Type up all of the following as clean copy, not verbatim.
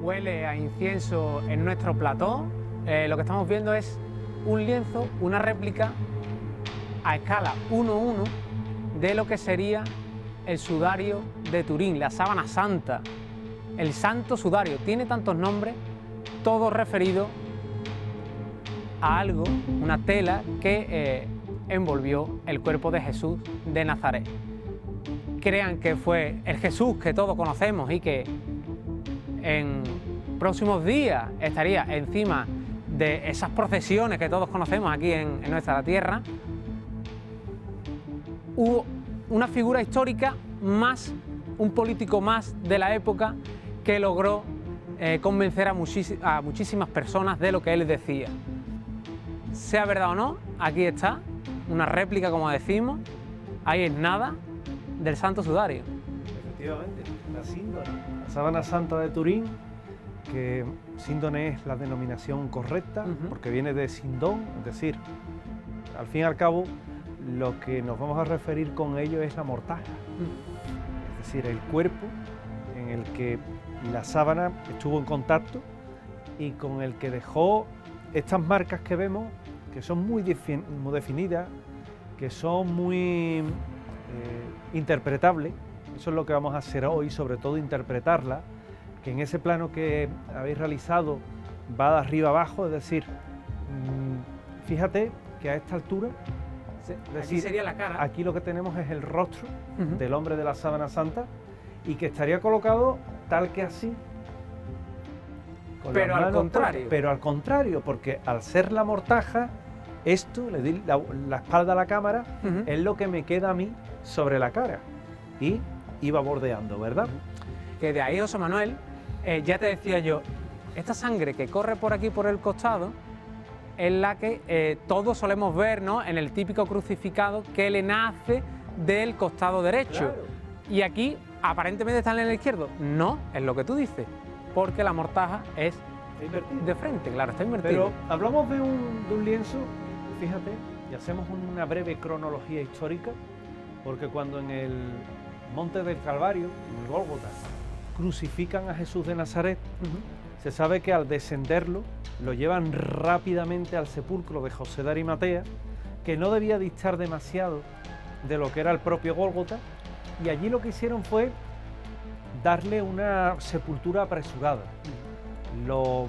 huele a incienso en nuestro plató. Lo que estamos viendo es un lienzo, una réplica a escala 1:1 de lo que sería el sudario de Turín, la sábana santa, el santo sudario. Tiene tantos nombres, todos referidos a algo, una tela que envolvió el cuerpo de Jesús de Nazaret. Crean que fue el Jesús que todos conocemos y que en próximos días estaría encima de esas procesiones que todos conocemos aquí en nuestra tierra. Hubo una figura histórica más, un político más de la época que logró convencer a muchísimas personas de lo que él decía. Sea verdad o no, aquí está, una réplica, como decimos, ahí es nada, del Santo Sudario. Efectivamente, la síndone, la sábana santa de Turín, que síndone es la denominación correcta, porque viene de sindón, es decir, al fin y al cabo, lo que nos vamos a referir con ello es la mortaja, es decir, el cuerpo en el que la sábana estuvo en contacto y con el que dejó estas marcas que vemos, que son muy definidas, que son muy interpretables. Eso es lo que vamos a hacer hoy, sobre todo interpretarla, que en ese plano que habéis realizado va de arriba abajo, es decir, fíjate que a esta altura, es decir, aquí sería la cara. Aquí lo que tenemos es el rostro del hombre de la sábana santa y que estaría colocado tal que así. Pero al contrario. Pero al contrario, porque al ser la mortaja, esto, le di la espalda a la cámara, es lo que me queda a mí sobre la cara. Y iba bordeando, ¿verdad? Que de ahí, José Manuel, ya te decía yo, esta sangre que corre por aquí, por el costado, es la que todos solemos ver, ¿no?, en el típico crucificado que le nace del costado derecho. Claro. Y aquí, aparentemente, está en el izquierdo. No, es lo que tú dices, porque la mortaja es de frente, claro, está invertida. Pero hablamos de un lienzo, fíjate, y hacemos una breve cronología histórica, porque cuando en el Monte del Calvario, en el Gólgota, crucifican a Jesús de Nazaret, se sabe que al descenderlo, lo llevan rápidamente al sepulcro de José de Arimatea, que no debía distar demasiado de lo que era el propio Gólgota, y allí lo que hicieron fue darle una sepultura apresurada. Lo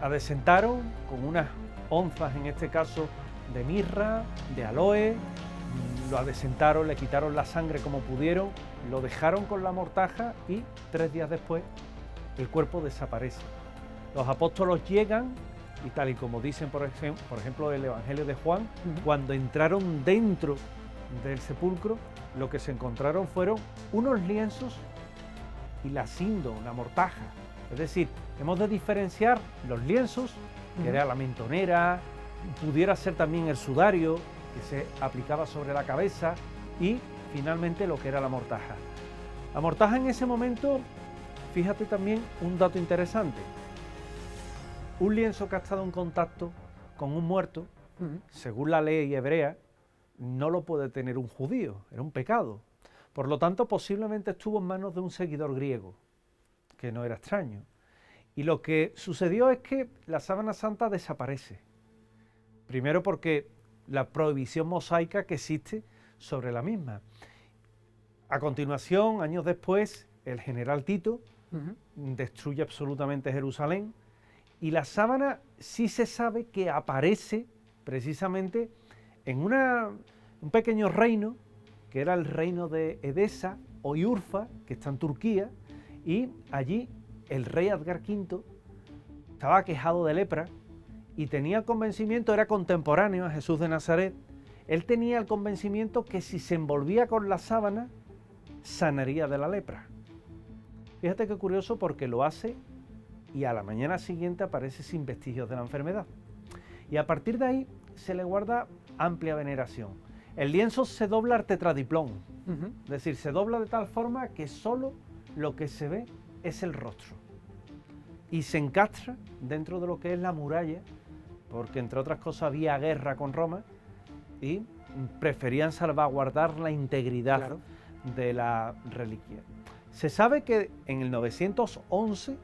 adesentaron con unas onzas, en este caso, de mirra, de aloe, lo adesentaron, le quitaron la sangre como pudieron, lo dejaron con la mortaja y 3 días después el cuerpo desaparece. Los apóstolos llegan y tal y como dicen, por ejemplo, el Evangelio de Juan, cuando entraron dentro del sepulcro, lo que se encontraron fueron unos lienzos y la síndone, la mortaja. Es decir, hemos de diferenciar los lienzos, que era la mentonera, pudiera ser también el sudario, que se aplicaba sobre la cabeza, y finalmente lo que era la mortaja. La mortaja en ese momento, fíjate también un dato interesante. Un lienzo que ha estado en contacto con un muerto, según la ley hebrea, no lo puede tener un judío, era un pecado. Por lo tanto, posiblemente estuvo en manos de un seguidor griego, que no era extraño. Y lo que sucedió es que la sábana santa desaparece. Primero porque la prohibición mosaica que existe sobre la misma. A continuación, años después, el general Tito destruye absolutamente Jerusalén y la sábana sí se sabe que aparece precisamente en un pequeño reino, que era el reino de Edesa o Iurfa, que está en Turquía, y allí el rey Edgar V estaba aquejado de lepra y tenía el convencimiento, era contemporáneo a Jesús de Nazaret, él tenía el convencimiento que si se envolvía con la sábana, sanaría de la lepra. Fíjate qué curioso, porque lo hace y a la mañana siguiente aparece sin vestigios de la enfermedad. Y a partir de ahí se le guarda amplia veneración. El lienzo se dobla al tetradiplón, es decir, se dobla de tal forma que solo lo que se ve es el rostro. Y se encastra dentro de lo que es la muralla, porque entre otras cosas había guerra con Roma y preferían salvaguardar la integridad de la reliquia. Se sabe que en el 911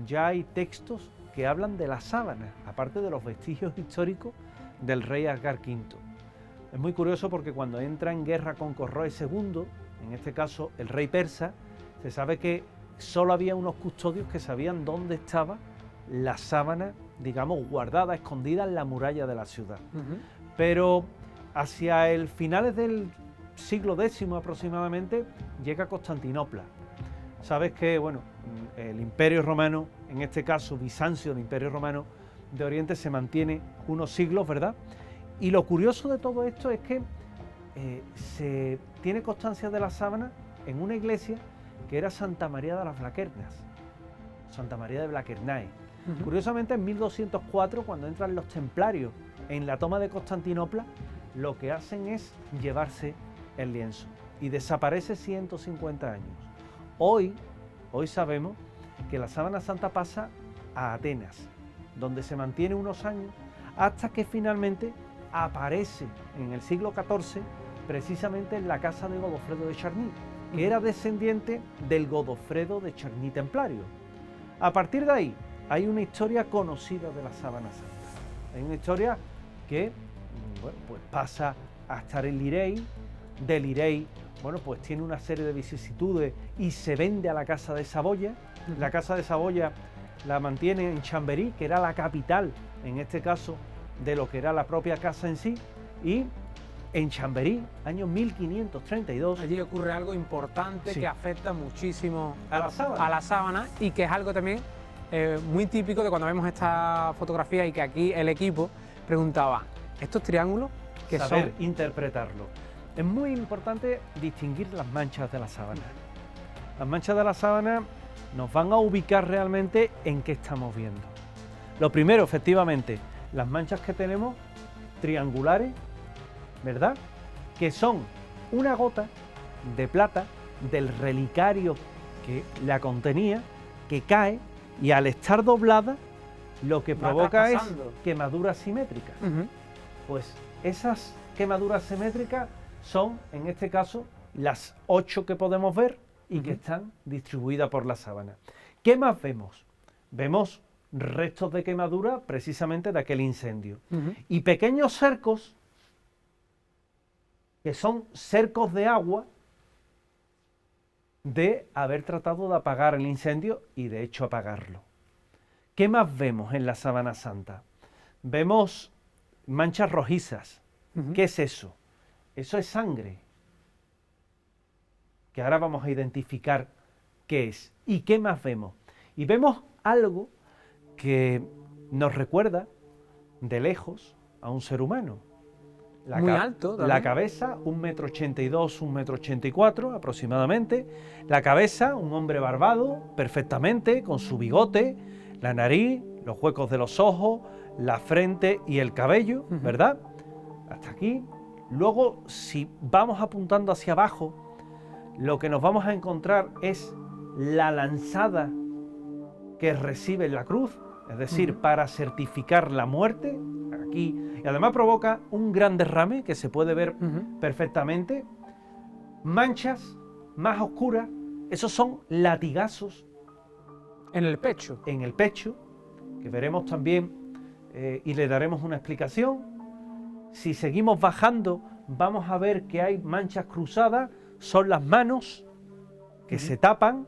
ya hay textos que hablan de las sábanas, aparte de los vestigios históricos del rey Asgar V. Es muy curioso porque cuando entra en guerra con Corroes II, en este caso el rey persa, se sabe que solo había unos custodios que sabían dónde estaba la sábana, digamos, guardada, escondida en la muralla de la ciudad. Pero hacia el finales del siglo X aproximadamente llega a Constantinopla. Sabes que, bueno, el Imperio Romano, en este caso Bizancio, el Imperio Romano de Oriente, se mantiene unos siglos, ¿verdad? Y lo curioso de todo esto es que se tiene constancia de la sábana en una iglesia que era Santa María de las Blaquernas, Santa María de Blaquernae. Curiosamente, en 1204, cuando entran los templarios en la toma de Constantinopla, lo que hacen es llevarse el lienzo y desaparece 150 años. Hoy sabemos que la sábana santa pasa a Atenas, donde se mantiene unos años, hasta que finalmente aparece en el siglo XIV, precisamente en la casa de Godofredo de Charny, que era descendiente del Godofredo de Charny templario. A partir de ahí, hay una historia conocida de la sábana santa. Hay una historia que, bueno, pues pasa a estar en Lirey, de Lirey, bueno, pues tiene una serie de vicisitudes y se vende a la Casa de Saboya. La Casa de Saboya la mantiene en Chambéry, que era la capital, en este caso, de lo que era la propia casa en sí, y en Chambéry, año 1532... Allí ocurre algo importante, sí, que afecta muchísimo a la sábana y que es algo también muy típico de cuando vemos esta fotografía y que aquí el equipo preguntaba, ¿estos triángulos qué son? Saber interpretarlo. Es muy importante distinguir las manchas de la sábana. Las manchas de la sábana nos van a ubicar realmente en qué estamos viendo. Lo primero, efectivamente, las manchas que tenemos triangulares, ¿verdad? Que son una gota de plata del relicario que la contenía, que cae y al estar doblada lo que provoca es quemaduras simétricas. Pues esas quemaduras simétricas son, en este caso, las 8 que podemos ver y que están distribuidas por la sábana. ¿Qué más vemos? Vemos restos de quemadura precisamente de aquel incendio. Y pequeños cercos, que son cercos de agua, de haber tratado de apagar el incendio y de hecho apagarlo. ¿Qué más vemos en la sábana santa? Vemos manchas rojizas. ¿Qué es eso? Eso es sangre, que ahora vamos a identificar qué es. ¿Y qué más vemos? Y vemos algo que nos recuerda de lejos a un ser humano. Muy alto también. La cabeza, 1,82 m, 1,84 m aproximadamente. La cabeza, un hombre barbado, perfectamente, con su bigote, la nariz, los huecos de los ojos, la frente y el cabello, ¿verdad? Hasta aquí. Luego, si vamos apuntando hacia abajo, lo que nos vamos a encontrar es la lanzada que recibe la cruz, es decir, para certificar la muerte, aquí, y además provoca un gran derrame que se puede ver perfectamente. Manchas más oscuras, esos son latigazos en el pecho. En el pecho, que veremos también y le daremos una explicación. Si seguimos bajando, vamos a ver que hay manchas cruzadas, son las manos que se tapan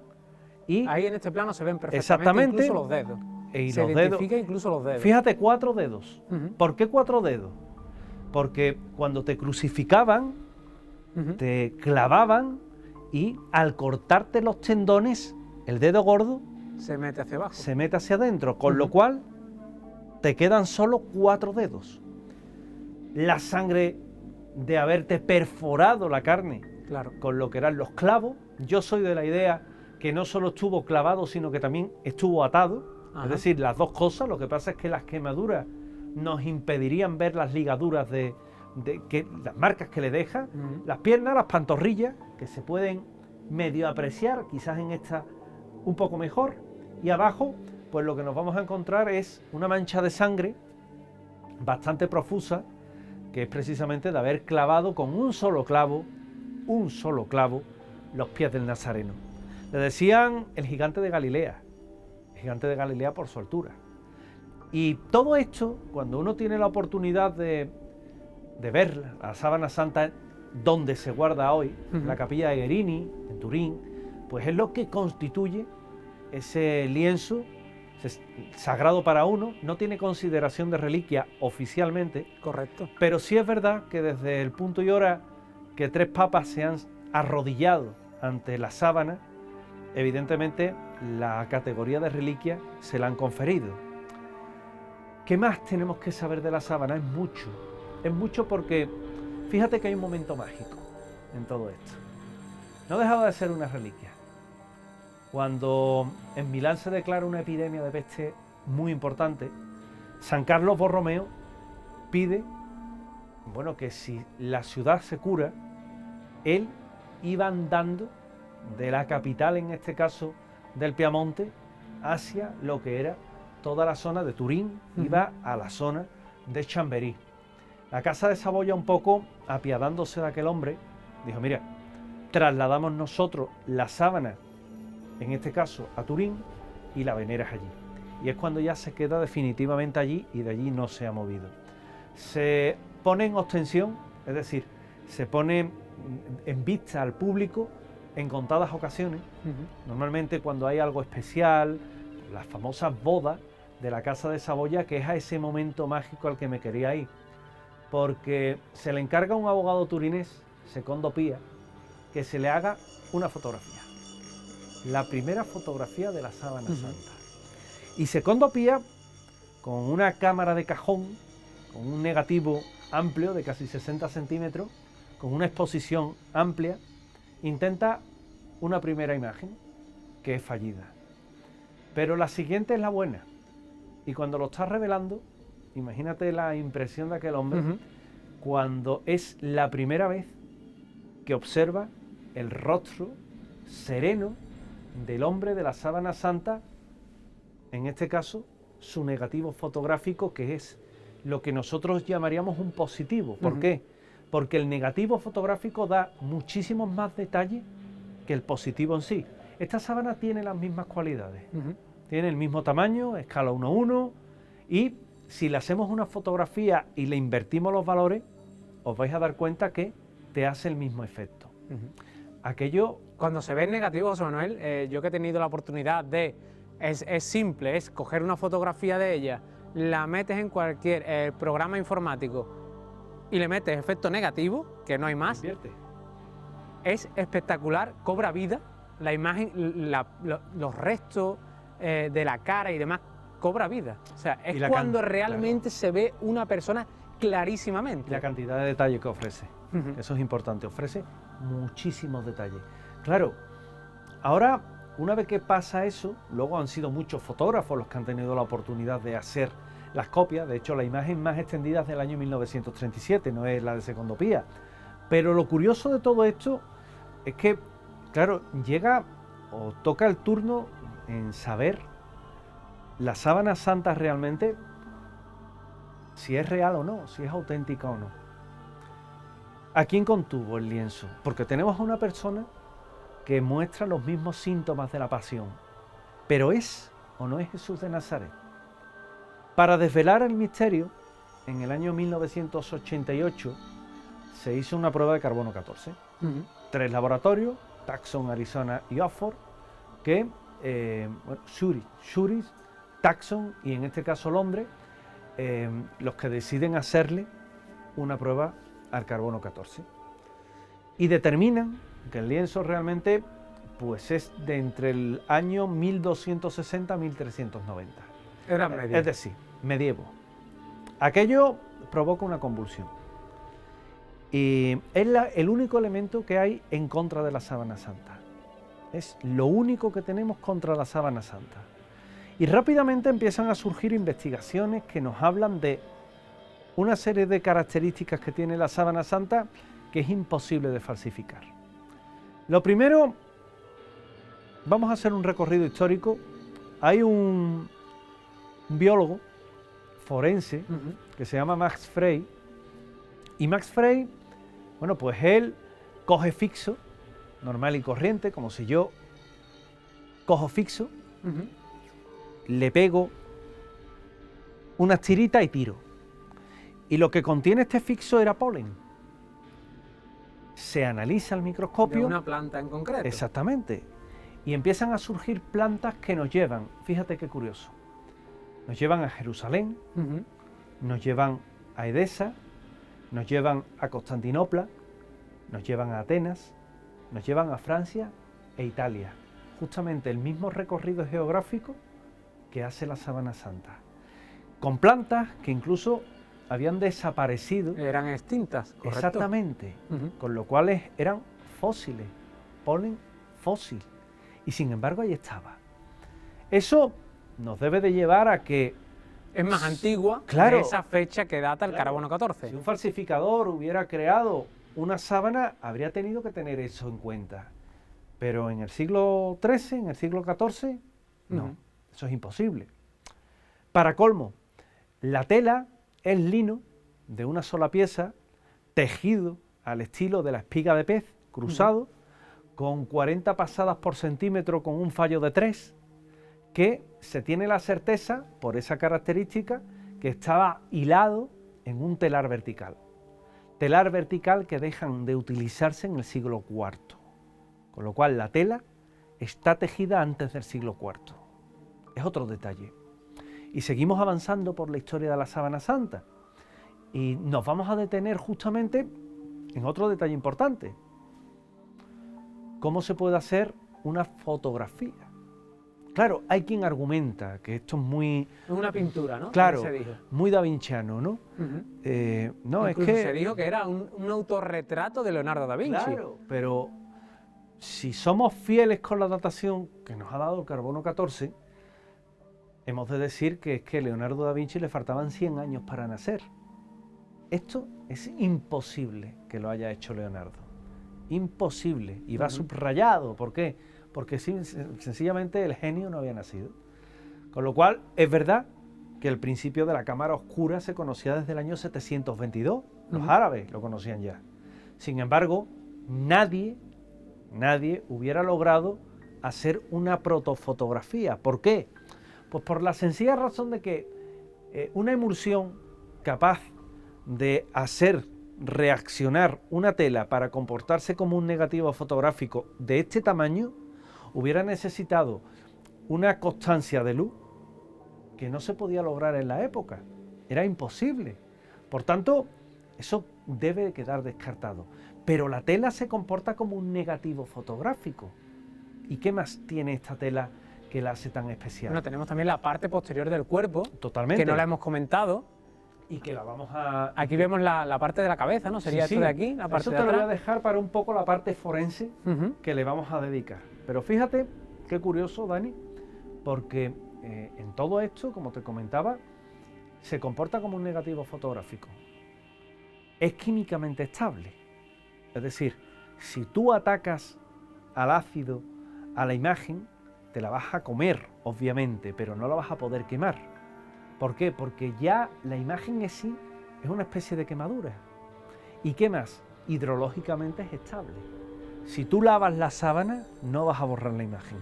y... Ahí en este plano se ven perfectamente exactamente, incluso los dedos. Y se los identifica dedos, incluso los dedos. Fíjate, 4 dedos. ¿Por qué 4 dedos? Porque cuando te crucificaban, te clavaban y al cortarte los tendones, el dedo gordo se mete hacia abajo. Se mete hacia adentro, con lo cual te quedan solo 4 dedos. La sangre de haberte perforado la carne, claro, con lo que eran los clavos. Yo soy de la idea que no solo estuvo clavado, sino que también estuvo atado. Es decir, las dos cosas. Lo que pasa es que las quemaduras nos impedirían ver las ligaduras las marcas que le deja, las piernas, las pantorrillas, que se pueden medio apreciar, quizás en esta un poco mejor, y abajo, pues lo que nos vamos a encontrar es una mancha de sangre bastante profusa, que es precisamente de haber clavado con un solo clavo, los pies del Nazareno. Le decían el gigante de Galilea, gigante de Galilea por su altura. Y todo esto, cuando uno tiene la oportunidad de ver la sábana santa donde se guarda hoy, en la capilla de Guerini, en Turín, pues es lo que constituye ese lienzo sagrado para uno. No tiene consideración de reliquia oficialmente. Correcto. Pero sí es verdad que desde el punto y hora que 3 papas se han arrodillado ante la sábana, evidentemente la categoría de reliquia se la han conferido. ¿Qué más tenemos que saber de la sábana? Es mucho porque fíjate que hay un momento mágico en todo esto. No ha dejado de ser una reliquia. Cuando en Milán se declara una epidemia de peste muy importante, San Carlos Borromeo pide, bueno, que si la ciudad se cura, él iba andando de la capital, en este caso del Piamonte, hacia lo que era toda la zona de Turín, iba a la zona de Chambéry. La Casa de Saboya, un poco apiadándose de aquel hombre, dijo: mira, trasladamos nosotros la sábana, en este caso a Turín, y la veneras allí. Y es cuando ya se queda definitivamente allí y de allí no se ha movido. Se pone en ostensión, es decir, se pone en vista al público en contadas ocasiones. Normalmente cuando hay algo especial, las famosas bodas de la Casa de Saboya, que es a ese momento mágico al que me quería ir, porque se le encarga a un abogado turinés, Secondo Pía, que se le haga una fotografía, la primera fotografía de la sábana santa. Y Secondo Pía, con una cámara de cajón, con un negativo amplio de casi 60 centímetros, con una exposición amplia, intenta una primera imagen que es fallida. Pero la siguiente es la buena. Y cuando lo está revelando, imagínate la impresión de aquel hombre, cuando es la primera vez que observa el rostro sereno del hombre de la sábana santa, en este caso su negativo fotográfico, que es lo que nosotros llamaríamos un positivo. ¿Por qué? Porque el negativo fotográfico da muchísimos más detalles que el positivo en sí. Esta sábana tiene las mismas cualidades, tiene el mismo tamaño, escala 1:1, y si le hacemos una fotografía y le invertimos los valores, os vais a dar cuenta que te hace el mismo efecto. Aquello... Cuando se ve en negativo, José Manuel, yo que he tenido la oportunidad de... Es simple, es coger una fotografía de ella, la metes en cualquier programa informático y le metes efecto negativo, que no hay más. Invierte. Es espectacular, cobra vida, la imagen, los restos de la cara y demás, cobra vida. O sea, es cuando realmente se ve una persona clarísimamente. La cantidad de detalles que ofrece, eso es importante, ofrece muchísimos detalles. Claro, ahora, una vez que pasa eso, luego han sido muchos fotógrafos los que han tenido la oportunidad de hacer las copias. De hecho, la imagen más extendida es del año 1937, no es la de Secondo Pía. Pero lo curioso de todo esto es que, claro, llega o toca el turno en saber la sábana santa realmente, si es real o no, si es auténtica o no. ¿A quién contuvo el lienzo? Porque tenemos a una persona que muestra los mismos síntomas de la pasión, pero ¿es o no es Jesús de Nazaret? Para desvelar el misterio, en el año 1988 se hizo una prueba de carbono 14. 3 laboratorios, Tucson, Arizona y Oxford, que, Zurich, Tucson y en este caso Londres, los que deciden hacerle una prueba al carbono 14. Y determinan que el lienzo realmente pues es de entre el año 1260 a 1390. Era medievo. Es decir, medievo. Aquello provoca una convulsión. Y es el único elemento que hay en contra de la sábana santa. Es lo único que tenemos contra la sábana santa. Y rápidamente empiezan a surgir investigaciones que nos hablan de una serie de características que tiene la sábana santa que es imposible de falsificar. Lo primero, vamos a hacer un recorrido histórico. Hay un biólogo forense que se llama Max Frey, y Max Frey, bueno, pues él coge fixo, normal y corriente, como si yo cojo fixo, le pego unas tiritas y tiro. Y lo que contiene este fixo era polen. Se analiza al microscopio. De una planta en concreto. Exactamente. Y empiezan a surgir plantas que nos llevan, fíjate qué curioso, nos llevan a Jerusalén, nos llevan a Edesa, nos llevan a Constantinopla, nos llevan a Atenas, nos llevan a Francia e Italia. Justamente el mismo recorrido geográfico que hace la Sábana Santa. Con plantas que incluso habían desaparecido. Eran extintas, correcto. Exactamente. Con lo cual eran fósiles, polen fósil. Y sin embargo ahí estaba. Eso nos debe de llevar a que... Es más antigua claro, de esa fecha que data el carbono 14. Si un falsificador hubiera creado una sábana, habría tenido que tener eso en cuenta. Pero en el siglo XIII, en el siglo XIV, no. Eso es imposible. Para colmo, la tela es lino de una sola pieza, tejido al estilo de la espiga de pez, cruzado, con 40 pasadas por centímetro con un fallo de 3, que se tiene la certeza, por esa característica, que estaba hilado en un telar vertical. Telar vertical que dejan de utilizarse en el siglo IV. Con lo cual la tela está tejida antes del siglo IV. Es otro detalle. Y seguimos avanzando por la historia de la Sábana Santa. Y nos vamos a detener justamente en otro detalle importante. ¿Cómo se puede hacer una fotografía? Claro, hay quien argumenta que esto es muy... Es una pintura, ¿no? Claro, se dijo. muy davinciano, ¿no? No, incluso es que... se dijo que era un autorretrato de Leonardo da Vinci. Claro, pero si somos fieles con la datación que nos ha dado el carbono 14, hemos de decir que es que a Leonardo da Vinci le faltaban 100 años para nacer. Esto es imposible que lo haya hecho Leonardo. Imposible. Y va subrayado. ¿Por qué? Porque sencillamente el genio no había nacido. Con lo cual, es verdad que el principio de la cámara oscura se conocía desde el año 722. Los árabes lo conocían ya. Sin embargo, nadie hubiera logrado hacer una protofotografía. ¿Por qué? Pues por la sencilla razón de que una emulsión capaz de hacer reaccionar una tela para comportarse como un negativo fotográfico de este tamaño hubiera necesitado una constancia de luz que no se podía lograr en la época. Era imposible. Por tanto, eso debe quedar descartado. Pero la tela se comporta como un negativo fotográfico. ¿Y qué más tiene esta tela que la hace tan especial? Bueno, tenemos también la parte posterior del cuerpo. Totalmente. Que no la hemos comentado. Y que la vamos a... Aquí vemos la parte de la cabeza, ¿no? Sería esto de aquí, la parte eso de te atrás. lo voy a dejar para un poco la parte forense que le vamos a dedicar. Pero fíjate qué curioso, Dani, porque en todo esto, como te comentaba, se comporta como un negativo fotográfico. Es químicamente estable. Es decir, si tú atacas al ácido, a la imagen, te la vas a comer, obviamente, pero no la vas a poder quemar. ¿Por qué? Porque ya la imagen en sí es una especie de quemadura. ¿Y qué más? Hidrológicamente es estable. Si tú lavas la sábana, no vas a borrar la imagen.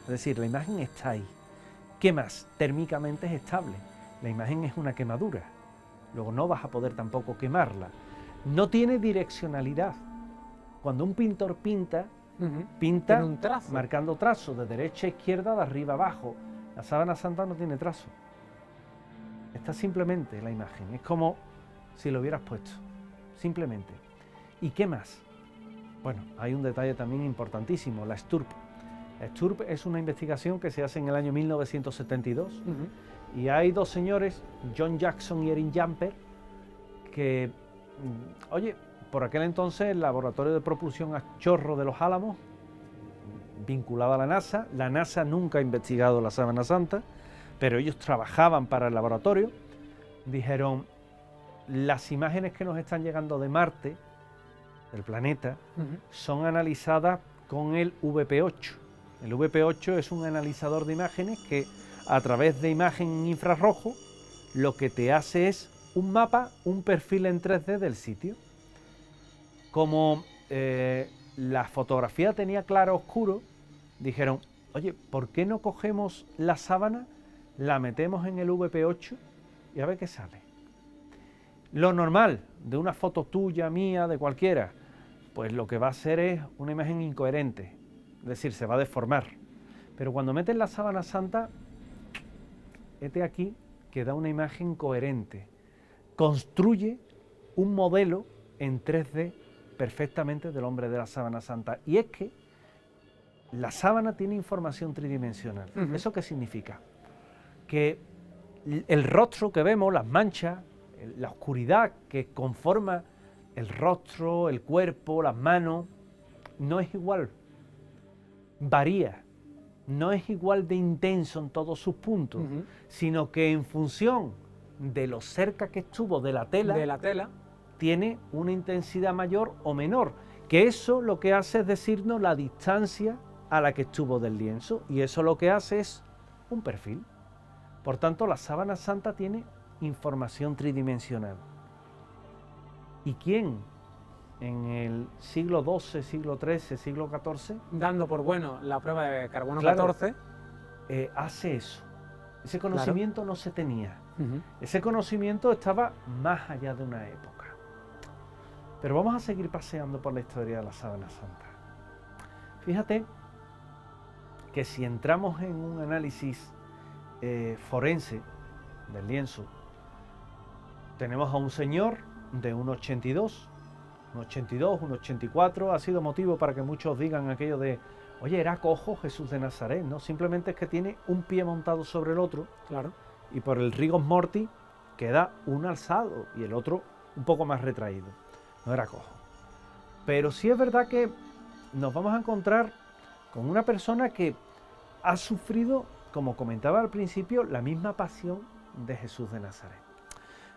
Es decir, la imagen está ahí. ¿Qué más? Térmicamente es estable. La imagen es una quemadura. Luego no vas a poder tampoco quemarla. No tiene direccionalidad. Cuando un pintor pinta, pinta un trazo, marcando trazo de derecha a izquierda, de arriba a abajo. La Sábana Santa no tiene trazo. Está simplemente la imagen. Es como si lo hubieras puesto. Simplemente. ¿Y qué más? Bueno, hay un detalle también importantísimo, la STURP. La STURP es una investigación que se hace en el año 1972 y hay dos señores, John Jackson y Erin Jumper, que, oye, por aquel entonces el laboratorio de propulsión a chorro de los Álamos, vinculado a la NASA nunca ha investigado la Sábana Santa, pero ellos trabajaban para el laboratorio, dijeron, las imágenes que nos están llegando de Marte, del planeta, son analizadas con el VP8. El VP8 es un analizador de imágenes que a través de imagen en infrarrojo lo que te hace es un mapa, un perfil en 3D del sitio. Como la fotografía tenía claro oscuro, dijeron, oye, ¿por qué no cogemos la sábana la metemos en el VP8 y a ver qué sale. Lo normal de una foto tuya, mía, de cualquiera, pues lo que va a hacer es una imagen incoherente, es decir, se va a deformar. Pero cuando metes la sábana santa, este aquí que da una imagen coherente, construye un modelo en 3D perfectamente del hombre de la sábana santa. Y es que la sábana tiene información tridimensional. ¿Eso qué significa? Que el rostro que vemos, las manchas, la oscuridad que conforma el rostro, el cuerpo, las manos, no es igual, varía, no es igual de intenso en todos sus puntos, sino que en función de lo cerca que estuvo de la tela, tiene una intensidad mayor o menor, que eso lo que hace es decirnos la distancia a la que estuvo del lienzo, y eso lo que hace es un perfil. Por tanto, la sábana santa tiene información tridimensional. ¿Y quién en el siglo XII, siglo XIII, siglo XIV, dando por bueno la prueba de carbono claro, 14, hace eso? Ese conocimiento no se tenía. Uh-huh. Ese conocimiento estaba más allá de una época. Pero vamos a seguir paseando por la historia de la sábana santa. Fíjate que si entramos en un análisis forense del lienzo, tenemos a un señor de 1,82, 1,84, ha sido motivo para que muchos digan aquello de, oye, era cojo Jesús de Nazaret, ¿no? Simplemente es que tiene un pie montado sobre el otro, claro, y por el rigor mortis queda un alzado y el otro un poco más retraído. No era cojo. Pero sí es verdad que nos vamos a encontrar con una persona que ha sufrido, como comentaba al principio, la misma pasión de Jesús de Nazaret.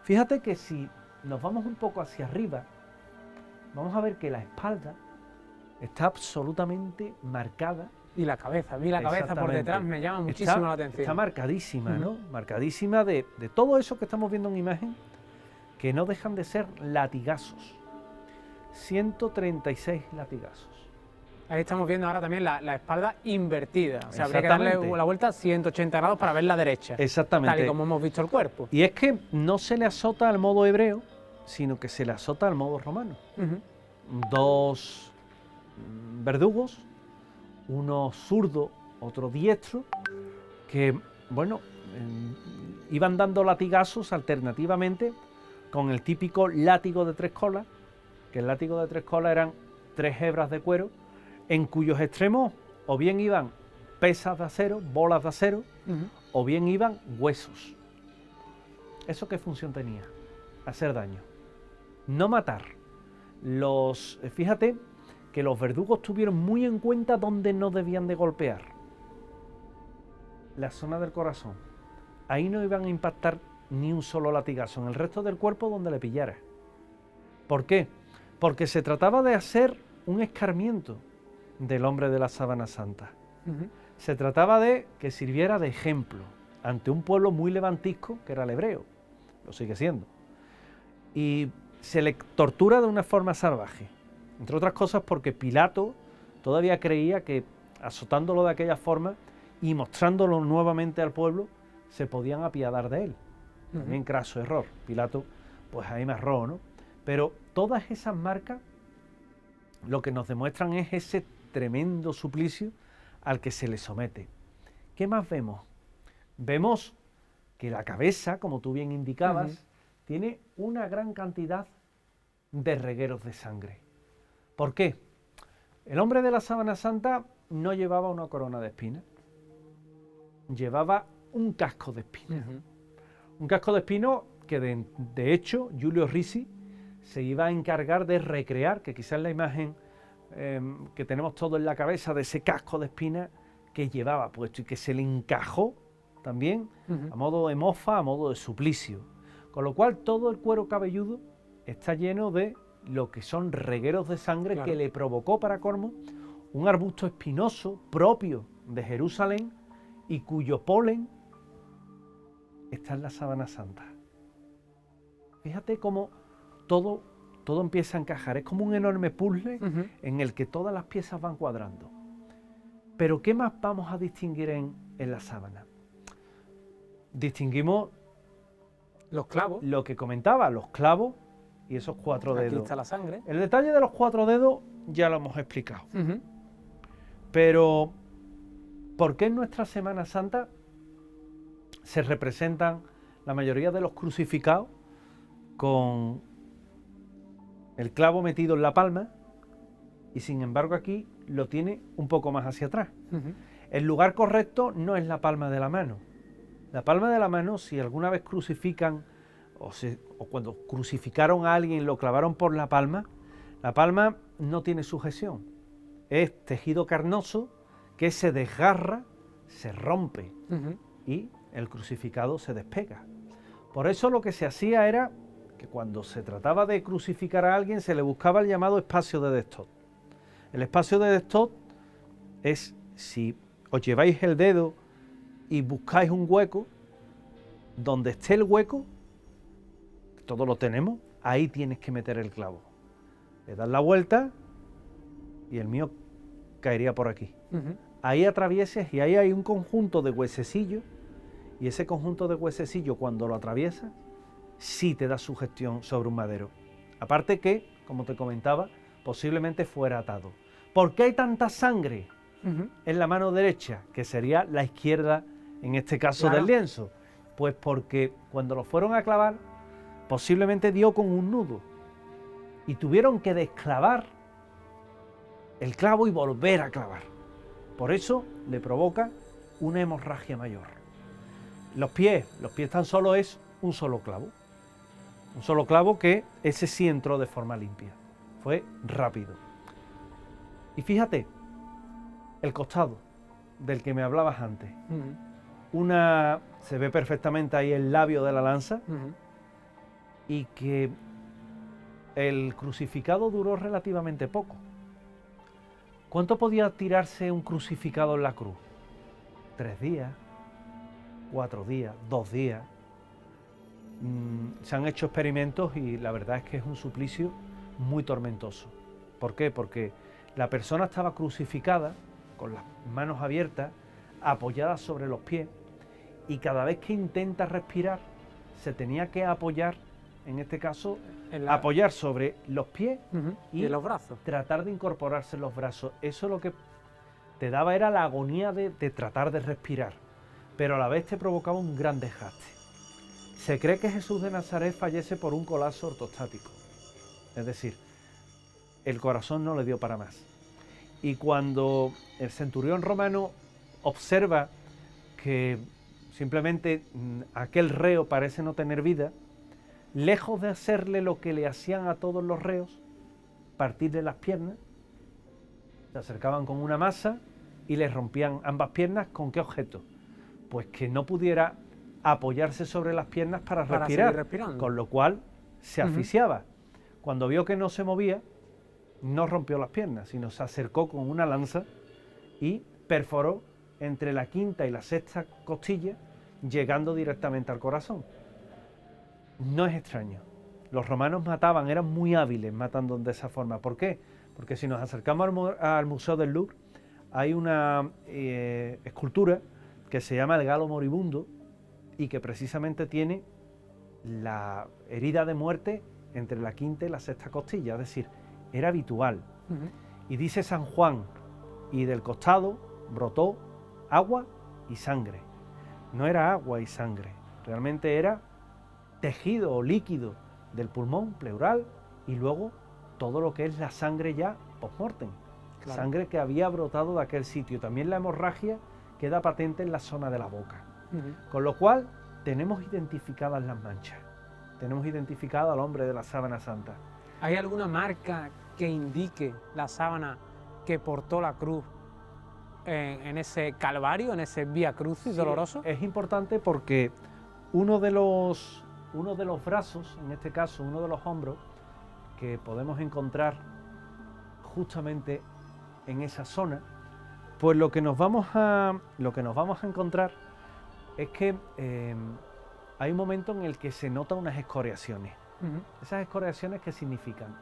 Fíjate que si nos vamos un poco hacia arriba, vamos a ver que la espalda está absolutamente marcada. Y la cabeza, a mí la cabeza por detrás me llama muchísimo la atención. Está marcadísima, ¿no? Marcadísima de todo eso que estamos viendo en imagen, que no dejan de ser latigazos. 136 latigazos. Ahí estamos viendo ahora también la espalda invertida. O sea, habría que darle la vuelta a 180 grados para ver la derecha. Exactamente. Tal y como hemos visto el cuerpo. Y es que no se le azota al modo hebreo, sino que se le azota al modo romano. Dos verdugos, uno zurdo, otro diestro, que, bueno, iban dando latigazos alternativamente con el típico látigo de 3 colas, que el látigo de 3 colas eran 3 hebras de cuero, en cuyos extremos o bien iban pesas de acero, bolas de acero, o bien iban huesos. ¿Eso qué función tenía? Hacer daño, no matar. Fíjate que los verdugos tuvieron muy en cuenta dónde no debían de golpear. La zona del corazón. Ahí no iban a impactar ni un solo latigazo, en el resto del cuerpo donde le pillara. ¿Por qué? Porque se trataba de hacer un escarmiento del hombre de la sábana santa. Se trataba de que sirviera de ejemplo ante un pueblo muy levantisco, que era el hebreo, lo sigue siendo. Y se le tortura de una forma salvaje, entre otras cosas porque Pilato todavía creía que azotándolo de aquella forma y mostrándolo nuevamente al pueblo, se podían apiadar de él. También craso error. Pilato, pues ahí me arró, ¿no? Pero todas esas marcas lo que nos demuestran es ese tremendo suplicio al que se le somete. ¿Qué más vemos? Vemos que la cabeza, como tú bien indicabas, tiene una gran cantidad de regueros de sangre. ¿Por qué? El hombre de la sábana santa no llevaba una corona de espinas, llevaba un casco de espinas. Un casco de espinos que de hecho Giulio Risi se iba a encargar de recrear, que quizás la imagen que tenemos todo en la cabeza de ese casco de espinas que llevaba puesto y que se le encajó también a modo de mofa, a modo de suplicio. Con lo cual todo el cuero cabelludo está lleno de lo que son regueros de sangre que le provocó para colmo un arbusto espinoso propio de Jerusalén y cuyo polen está en la sábana santa. Fíjate cómo todo empieza a encajar, es como un enorme puzzle en el que todas las piezas van cuadrando. Pero ¿qué más vamos a distinguir en la sábana? distinguimos Los clavos. lo que comentaba, los clavos y esos 4 Aquí dedos. está la sangre. El detalle de los 4 dedos ya lo hemos explicado. Ujú. Pero, ¿por qué en nuestra Semana Santa se representan la mayoría de los crucificados con el clavo metido en la palma y sin embargo aquí lo tiene un poco más hacia atrás? Ujú. El lugar correcto no es la palma de la mano. La palma de la mano, si alguna vez crucifican o cuando crucificaron a alguien lo clavaron por la palma no tiene sujeción. Es tejido carnoso que se desgarra, se rompe Ujú. y el crucificado se despega. Por eso lo que se hacía era que cuando se trataba de crucificar a alguien se le buscaba el llamado espacio de Destot. El espacio de Destot es si os lleváis el dedo y buscáis un hueco, donde esté el hueco, todos lo tenemos, ahí tienes que meter el clavo. Le das la vuelta y el mío caería por aquí. Ujú. Ahí atravieses y ahí hay un conjunto de huesecillos y ese conjunto de huesecillos cuando lo atraviesas sí te da sugestión sobre un madero. Aparte que, como te comentaba, posiblemente fuera atado. ¿Por qué hay tanta sangre Ujú. en la mano derecha, que sería la izquierda en este caso Claro. del lienzo? Pues porque cuando lo fueron a clavar posiblemente dio con un nudo y tuvieron que desclavar el clavo y volver a clavar. Por eso le provoca una hemorragia mayor. Los pies tan solo es un solo clavo que ese sí entró de forma limpia, fue rápido. Y fíjate, el costado del que me hablabas antes, Ujú. se ve perfectamente ahí el labio de la lanza Ujú. y que el crucificado duró relativamente poco. ¿Cuánto podía tirarse un crucificado en la cruz? 3 días, 4 días, 2 días. Se han hecho experimentos y la verdad es que es un suplicio muy tormentoso. ¿Por qué? Porque la persona estaba crucificada con las manos abiertas, apoyadas sobre los pies, y cada vez que intenta respirar se tenía que apoyar, en este caso, apoyar sobre los pies Ujú. Y en los brazos. tratar de incorporarse en los brazos. Eso lo que te daba era la agonía de tratar de respirar, pero a la vez te provocaba un gran desgaste. Se cree que Jesús de Nazaret fallece por un colapso ortostático, es decir, el corazón no le dio para más. Y cuando el centurión romano observa que simplemente aquel reo parece no tener vida, lejos de hacerle lo que le hacían a todos los reos, partirle las piernas, se acercaban con una masa y le rompían ambas piernas. ¿Con qué objeto? Pues que no pudiera apoyarse sobre las piernas para respirar, seguir respirando. con lo cual se asfixiaba. Cuando vio que no se movía, no rompió las piernas, sino se acercó con una lanza y perforó entre la quinta y la sexta costilla, llegando directamente al corazón. No es extraño. Los romanos mataban, eran muy hábiles matando de esa forma. ¿Por qué? Porque si nos acercamos al Museo del Louvre, hay una escultura que se llama el Galo Moribundo y que precisamente tiene la herida de muerte entre la quinta y la sexta costilla, es decir, era habitual. Ujú. Y dice San Juan, y del costado brotó agua y sangre. No era agua y sangre, realmente era tejido o líquido del pulmón pleural y luego todo lo que es la sangre ya post-mortem, Claro. sangre que había brotado de aquel sitio. También la hemorragia queda patente en la zona de la boca. Ujú. Con lo cual tenemos identificadas las manchas, tenemos identificado al hombre de la sábana santa. ¿Hay alguna marca que indique la sábana que portó la cruz en ese calvario, en ese vía crucis doloroso? Es importante porque uno de los brazos, en este caso uno de los hombros, que podemos encontrar justamente en esa zona, pues lo que nos vamos a encontrar es que hay un momento en el que se notan unas escoriaciones. Ujú. ¿Esas escoriaciones qué significan?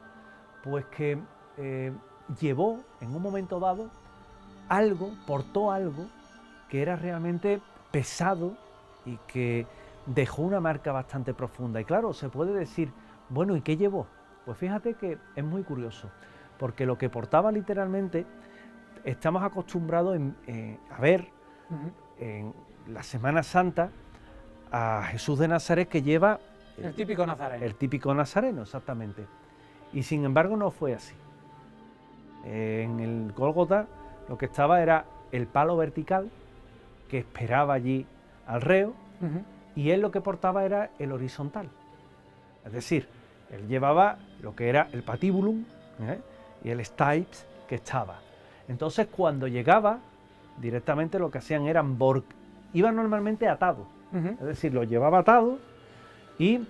Pues que llevó en un momento dado algo, portó algo que era realmente pesado y que dejó una marca bastante profunda. Y claro, se puede decir, bueno, ¿y qué llevó? Pues fíjate que es muy curioso, porque lo que portaba literalmente, estamos acostumbrados a ver en la Semana Santa a Jesús de Nazaret que lleva el típico nazareno. El típico nazareno, exactamente. Y sin embargo no fue así. En el Gólgota lo que estaba era el palo vertical que esperaba allí al reo, y él lo que portaba era el horizontal. Es decir, él llevaba lo que era el patíbulum y el stipes que estaba. Entonces cuando llegaba, directamente lo que hacían eran iba normalmente atado, es decir, lo llevaba atado, y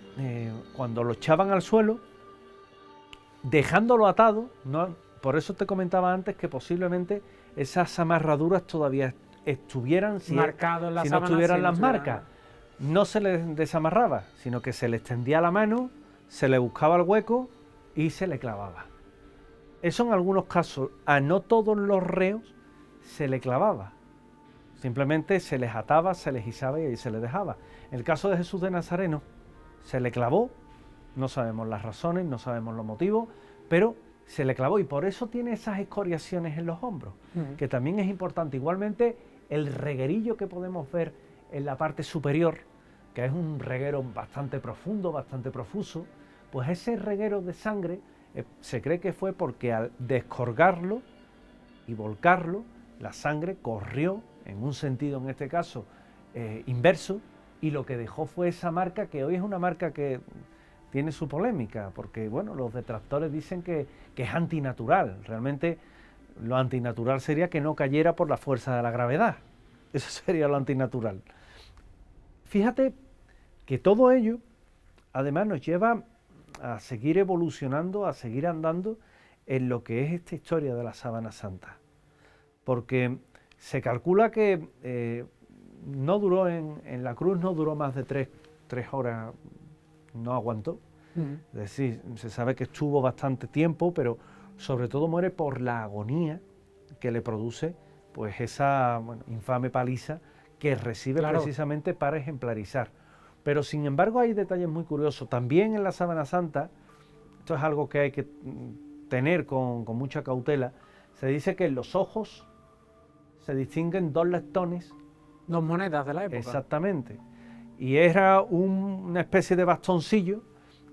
cuando lo echaban al suelo, dejándolo atado, por eso te comentaba antes que posiblemente esas amarraduras todavía estuvieran, si no estuvieran las marcas, no se les desamarraba, sino que se le extendía la mano, se le buscaba el hueco y se le clavaba. Eso en algunos casos, a no todos los reos se le clavaba, simplemente se les ataba, se les izaba y ahí se les dejaba. En el caso de Jesús de Nazareno, se le clavó, no sabemos las razones, no sabemos los motivos, pero se le clavó y por eso tiene esas escoriaciones en los hombros, que también es importante. Igualmente, el reguerillo que podemos ver en la parte superior, que es un reguero bastante profundo, bastante profuso, pues ese reguero de sangre se cree que fue porque al descorgarlo y volcarlo, la sangre corrió en un sentido, en este caso, inverso, y lo que dejó fue esa marca, que hoy es una marca que tiene su polémica, porque bueno, los detractores dicen que es antinatural. Realmente lo antinatural sería que no cayera por la fuerza de la gravedad. Eso sería lo antinatural. Fíjate que todo ello, además, nos lleva a seguir evolucionando, a seguir andando en lo que es esta historia de la Sábana Santa. Porque se calcula que no duró en la cruz, no duró más de tres horas, no aguantó. Es decir, se sabe que estuvo bastante tiempo, pero sobre todo muere por la agonía que le produce pues esa infame paliza que recibe precisamente para ejemplarizar. Pero sin embargo hay detalles muy curiosos. También en la Sábana Santa, esto es algo que hay que tener con mucha cautela, se dice que en los ojos se distinguen dos lectones. Dos monedas de la época. Exactamente. Y era una especie de bastoncillo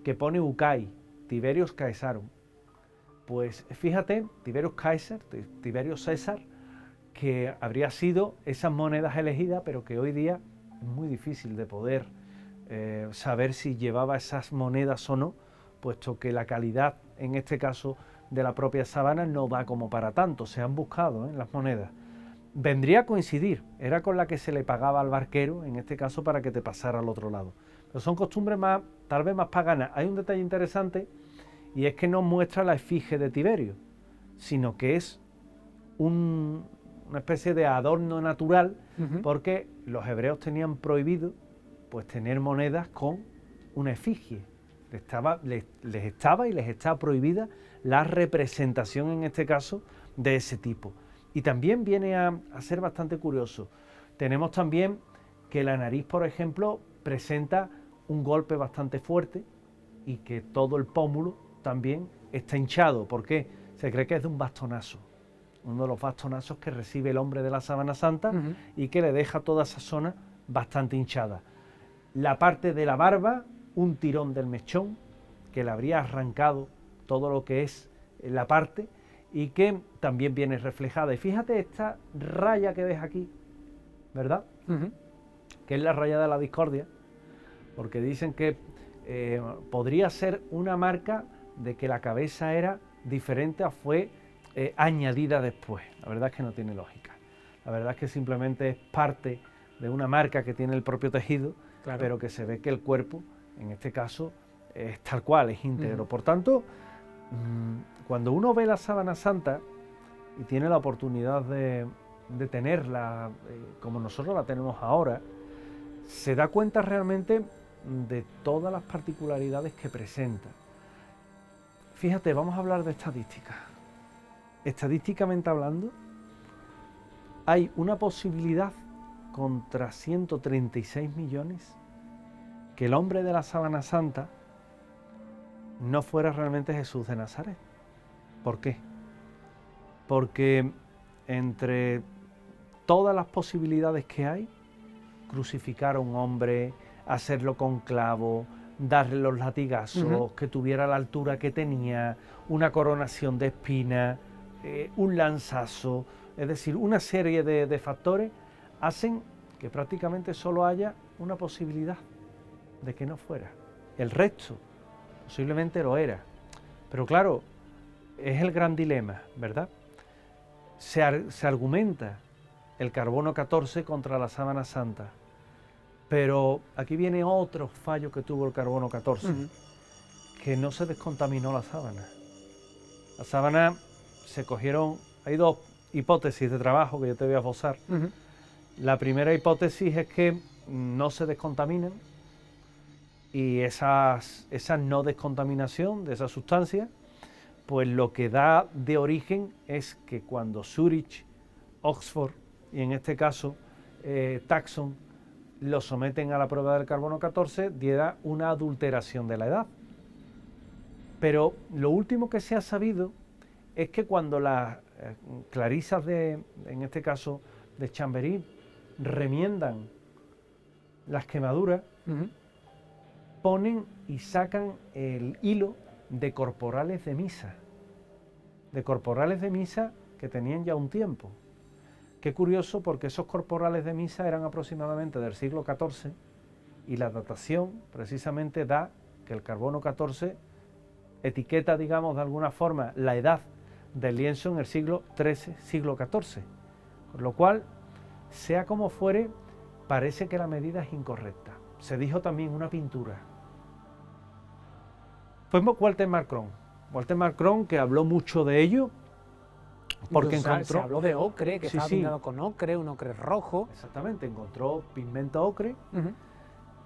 que pone Ucai, Tiberius Caesarum. Pues fíjate, Tiberio César, que habría sido esas monedas elegidas, pero que hoy día es muy difícil de poder saber si llevaba esas monedas o no, puesto que la calidad, en este caso, de la propia sábana no da como para tanto. Se han buscado las monedas. Vendría a coincidir, era con la que se le pagaba al barquero, en este caso, para que te pasara al otro lado. Pero son costumbres tal vez más paganas. Hay un detalle interesante, y es que no muestra la efigie de Tiberio, sino que es una especie de adorno natural, porque los hebreos tenían prohibido pues tener monedas con una efigie. Les está prohibida la representación, en este caso, de ese tipo. Y también viene a ser bastante curioso. Tenemos también que la nariz, por ejemplo, presenta un golpe bastante fuerte y que todo el pómulo también está hinchado. ¿Por qué? Se cree que es de un bastonazo. Uno de los bastonazos que recibe el hombre de la Sábana Santa y que le deja toda esa zona bastante hinchada. La parte de la barba, un tirón del mechón que le habría arrancado todo lo que es la parte, y que también viene reflejada. Y fíjate esta raya que ves aquí, ¿verdad? Que es la raya de la discordia, porque dicen que podría ser una marca de que la cabeza era diferente o fue añadida después. La verdad es que no tiene lógica. La verdad es que simplemente es parte de una marca que tiene el propio tejido, pero que se ve que el cuerpo, en este caso, es tal cual, es íntegro. Por tanto, cuando uno ve la Sábana Santa y tiene la oportunidad de tenerla como nosotros la tenemos ahora, se da cuenta realmente de todas las particularidades que presenta. Fíjate, vamos a hablar de estadística. Estadísticamente hablando, hay una posibilidad contra 136 millones que el hombre de la sábana santa no fuera realmente Jesús de Nazaret. ¿Por qué? Porque entre todas las posibilidades que hay, crucificar a un hombre, hacerlo con clavo, darle los latigazos, que tuviera la altura que tenía, una coronación de espinas, un lanzazo, es decir, una serie de factores hacen que prácticamente solo haya una posibilidad de que no fuera. El resto posiblemente lo era. Pero claro, es el gran dilema, ¿verdad? Se argumenta el carbono 14 contra la sábana santa, pero aquí viene otro fallo que tuvo el carbono 14, que no se descontaminó la sábana. La sábana se cogieron, hay dos hipótesis de trabajo que yo te voy a esbozar. La primera hipótesis es que no se descontaminan y esa no descontaminación de esa sustancia, pues lo que da de origen es que cuando Zurich, Oxford y en este caso Taxon lo someten a la prueba del carbono 14, diera una adulteración de la edad. Pero lo último que se ha sabido es que cuando las clarisas en este caso de Chamberí, remiendan las quemaduras, ponen y sacan el hilo de corporales de misa que tenían ya un tiempo. Qué curioso, porque esos corporales de misa eran aproximadamente del siglo XIV y la datación precisamente da que el carbono 14 etiqueta, digamos, de alguna forma la edad del lienzo en el siglo XIII, siglo XIV. Con lo cual, sea como fuere, parece que la medida es incorrecta. Se dijo también una pintura. Fue Walter Marcron. Walter Marcron, que habló mucho de ello, porque encontró... Se habló de ocre, que estaba pintado con ocre, un ocre rojo. Exactamente, encontró pigmento ocre,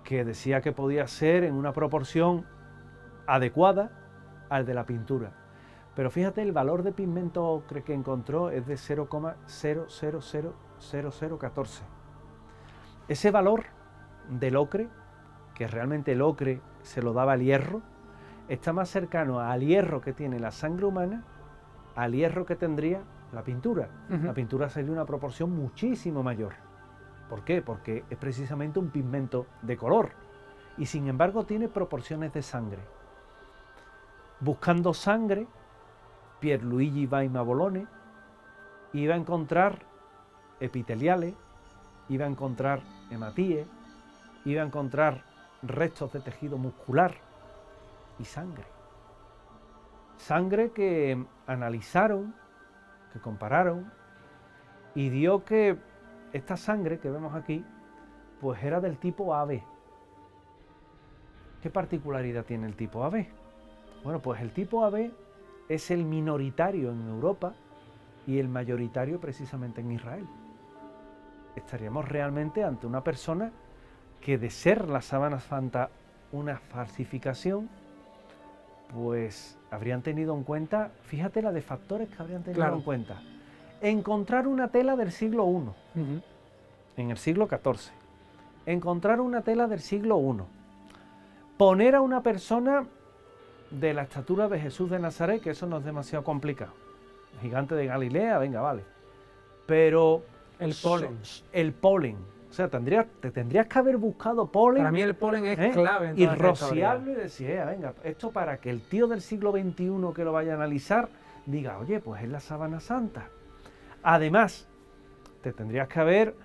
que decía que podía ser en una proporción adecuada al de la pintura. Pero fíjate, el valor de pigmento ocre que encontró es de 0,0000014. Ese valor del ocre, que realmente el ocre se lo daba al hierro, está más cercano al hierro que tiene la sangre humana, al hierro que tendría la pintura. La pintura sería una proporción muchísimo mayor. ¿Por qué? Porque es precisamente un pigmento de color y sin embargo tiene proporciones de sangre. Buscando sangre, Pierluigi Baima Bolone iba a encontrar epiteliales, iba a encontrar hematíes, iba a encontrar restos de tejido muscular y sangre. Sangre que analizaron, que compararon y dio que esta sangre que vemos aquí pues era del tipo AB. ¿Qué particularidad tiene el tipo AB? Bueno, pues el tipo AB es el minoritario en Europa y el mayoritario precisamente en Israel. Estaríamos realmente ante una persona que, de ser la sábana santa una falsificación, pues habrían tenido en cuenta, fíjate la de factores que habrían tenido en cuenta. Encontrar una tela del siglo I, en el siglo XIV. Encontrar una tela del siglo I. Poner a una persona de la estatura de Jesús de Nazaret, que eso no es demasiado complicado. Gigante de Galilea, venga, vale. Pero el polen. El polen. O sea, te tendrías que haber buscado polen. Para mí el polen es clave. Y rociarlo y decir, venga, esto para que el tío del siglo XXI que lo vaya a analizar diga, oye, pues es la sábana santa. Además, te tendrías que haber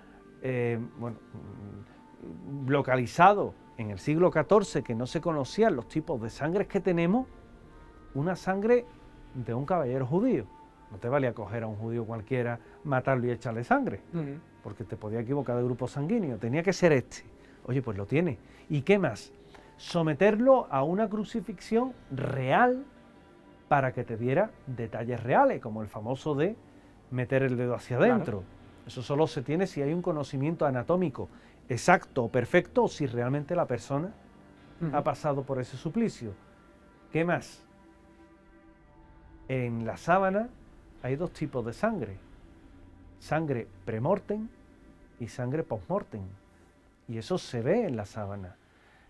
localizado en el siglo XIV, que no se conocían los tipos de sangres que tenemos, una sangre de un caballero judío. No te valía coger a un judío cualquiera, matarlo y echarle sangre, porque te podía equivocar de grupo sanguíneo. Tenía que ser este. Oye, pues lo tiene. ¿Y qué más? Someterlo a una crucifixión real para que te diera detalles reales, como el famoso de meter el dedo hacia adentro. Claro. Eso solo se tiene si hay un conocimiento anatómico exacto o perfecto, o si realmente la persona ha pasado por ese suplicio. ¿Qué más? En la sábana hay dos tipos de sangre. Sangre premortem y sangre post-mortem. Y eso se ve en la sábana.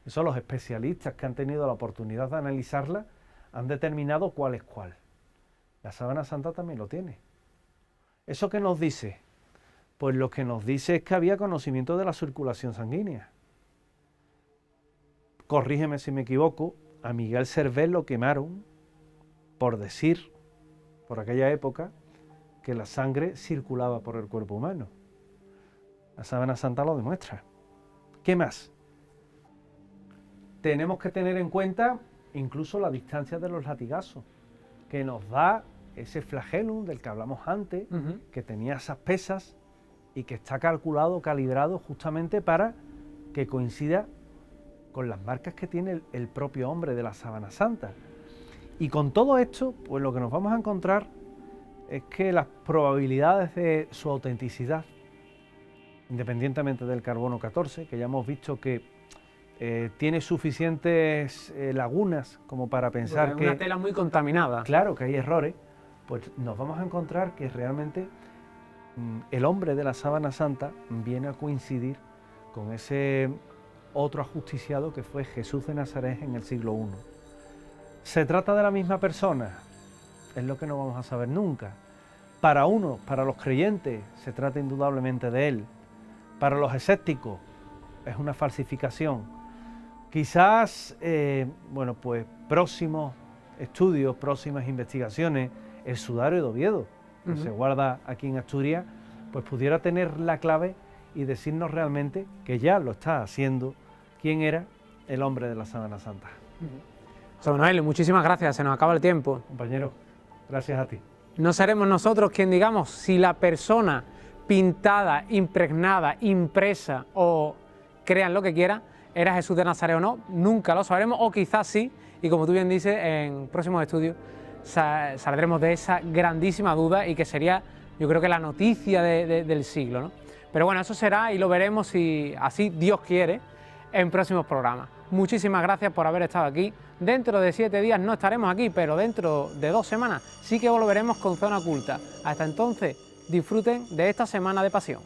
Eso los especialistas que han tenido la oportunidad de analizarla han determinado cuál es cuál. La sábana santa también lo tiene. ¿Eso qué nos dice? Pues lo que nos dice es que había conocimiento de la circulación sanguínea. Corrígeme si me equivoco, a Miguel Servet lo quemaron por decir, por aquella época, que la sangre circulaba por el cuerpo humano. La sábana santa lo demuestra. ¿Qué más? Tenemos que tener en cuenta incluso la distancia de los latigazos, que nos da ese flagellum del que hablamos antes, que tenía esas pesas y que está calculado, calibrado justamente para que coincida con las marcas que tiene el propio hombre de la sábana santa. Y con todo esto, pues lo que nos vamos a encontrar es que las probabilidades de su autenticidad, independientemente del carbono 14, que ya hemos visto que tiene suficientes lagunas como para pensar porque que... es una tela muy contaminada. Claro, que hay errores, pues nos vamos a encontrar que realmente el hombre de la sábana santa viene a coincidir con ese otro ajusticiado que fue Jesús de Nazaret en el siglo I. ¿Se trata de la misma persona? Es lo que no vamos a saber nunca. Para unos, para los creyentes, se trata indudablemente de él. Para los escépticos, es una falsificación. Quizás, bueno, pues próximos estudios, próximas investigaciones, el sudario de Oviedo, que se guarda aquí en Asturias, pues pudiera tener la clave y decirnos realmente que ya lo está haciendo quién era el hombre de la sábana santa. José Manuel, muchísimas gracias, se nos acaba el tiempo. Compañero, gracias a ti. No seremos nosotros quien digamos si la persona pintada, impregnada, impresa o crean lo que quieran, era Jesús de Nazaret o no, nunca lo sabremos, o quizás sí, y como tú bien dices, en próximos estudios saldremos de esa grandísima duda y que sería, yo creo que la noticia del siglo, ¿no? Pero bueno, eso será y lo veremos, si así Dios quiere, en próximos programas. Muchísimas gracias por haber estado aquí. Dentro de 7 días no estaremos aquí, pero dentro de 2 semanas sí que volveremos con Zona Oculta. Hasta entonces, disfruten de esta semana de pasión.